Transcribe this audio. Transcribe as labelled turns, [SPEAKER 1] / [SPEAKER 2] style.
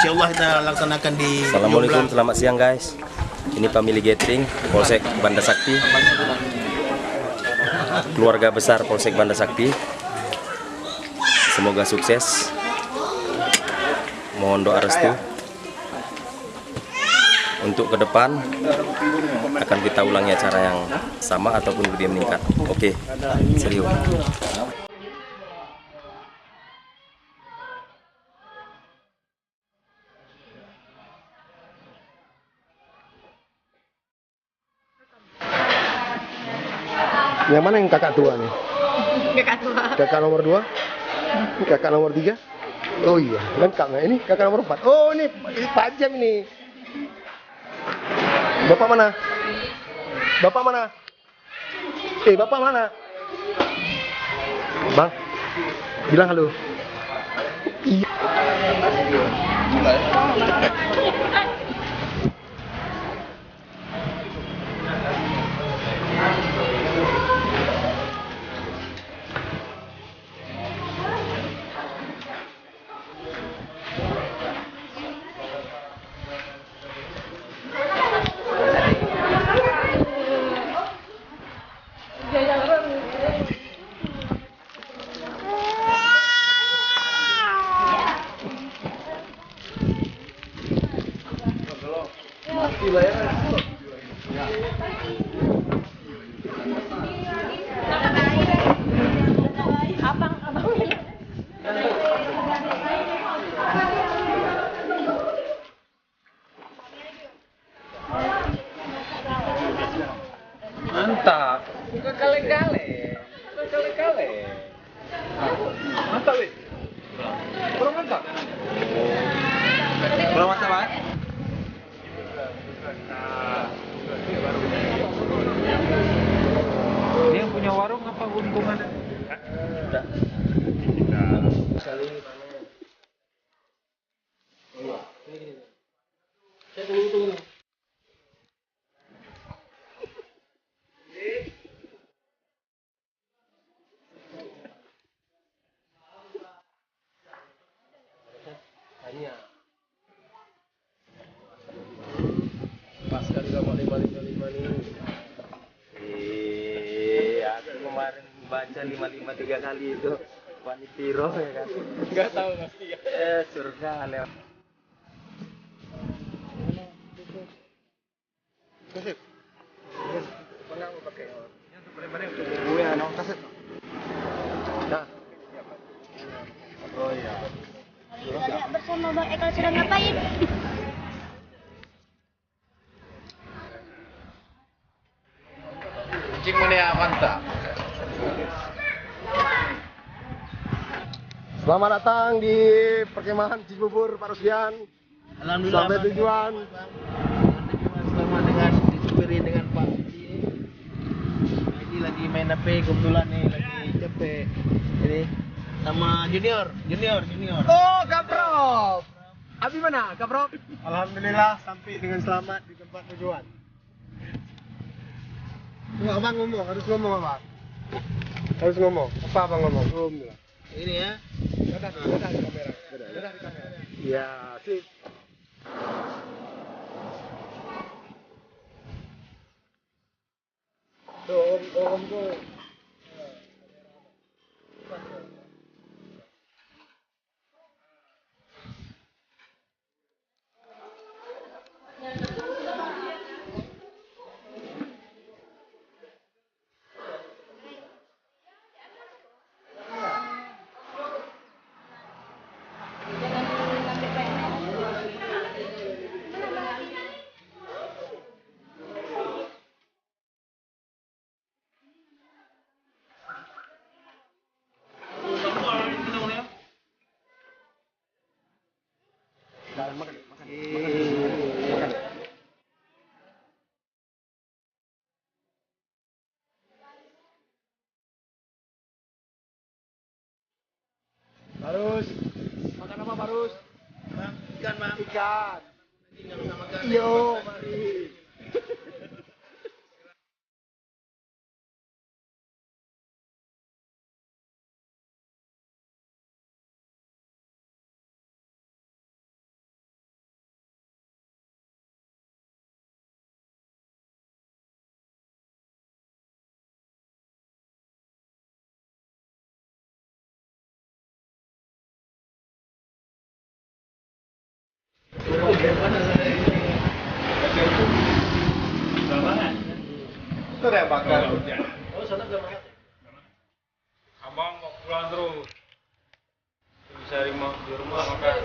[SPEAKER 1] insya Allah kita laksanakan di
[SPEAKER 2] Assalamualaikum, selamat siang guys. Ini family gathering Polsek Banda Sakti, keluarga besar Polsek Banda Sakti. Semoga sukses. Mohon doa restu. Untuk ke depan akan kita ulangi acara yang sama ataupun lebih meningkat. Oke, serius.
[SPEAKER 3] Yang mana yang kakak tua nih?
[SPEAKER 4] Kakak tua.
[SPEAKER 3] Kakak nomor 2? Kakak nomor 3? Oh iya, lengkap nggak ini? Kakak nomor 4? Oh ini Pak Jam ini. Bapak mana? Bapak mana? Bapak mana? Bang, bilang halo. Iya.
[SPEAKER 1] Mantap. Bukan kale-kale. Mantap, wih. Kurang mantap. Kurang mantap, Pak. Ini yang punya warung apa hubungannya? Tidak. Sekali mana? Iya. Ini. Saya tunggu. Pas kan sama 555 nih. Aku kemarin baca 55 3 kali itu Wanitiro ya kan. Enggak tahu pasti ya. Surga lewat. Kasih. Mana mau pakai? Yang sebenarnya untuk gue ano kaset. Nah. Oh iya.
[SPEAKER 4] Lihat bersama Bang Eka sedang ngapain?
[SPEAKER 1] Kucing mana ya mantap.
[SPEAKER 3] Selamat datang di perkemahan Cibubur Pak Rusdian.
[SPEAKER 1] Alhamdulillah.
[SPEAKER 3] Sampai tujuan.
[SPEAKER 1] Selamat dengan disupiri dengan Pak ini lagi main HP kebetulan nih lagi capek. Ini sama junior.
[SPEAKER 3] Oh, Kaprof. Abi mana, Kaprof? Alhamdulillah sampai dengan selamat di tempat tujuan. Enggak, Abang ngomong, harus ngomong Abang. Harus ngomong. Apa Abang ngomong? Alhamdulillah.
[SPEAKER 1] Ini ya.
[SPEAKER 3] Dadah di kamera. Dadah di kamera. Iya, sip. Tuh, om tuh. Barus, makan apa Barus?
[SPEAKER 1] Ikan, Bang.
[SPEAKER 3] Ikan.
[SPEAKER 1] Jangan sama makan.
[SPEAKER 3] Yo, mari. Itu yang bakar.
[SPEAKER 5] Abang mau pulang terus. Bisa di rumah makan.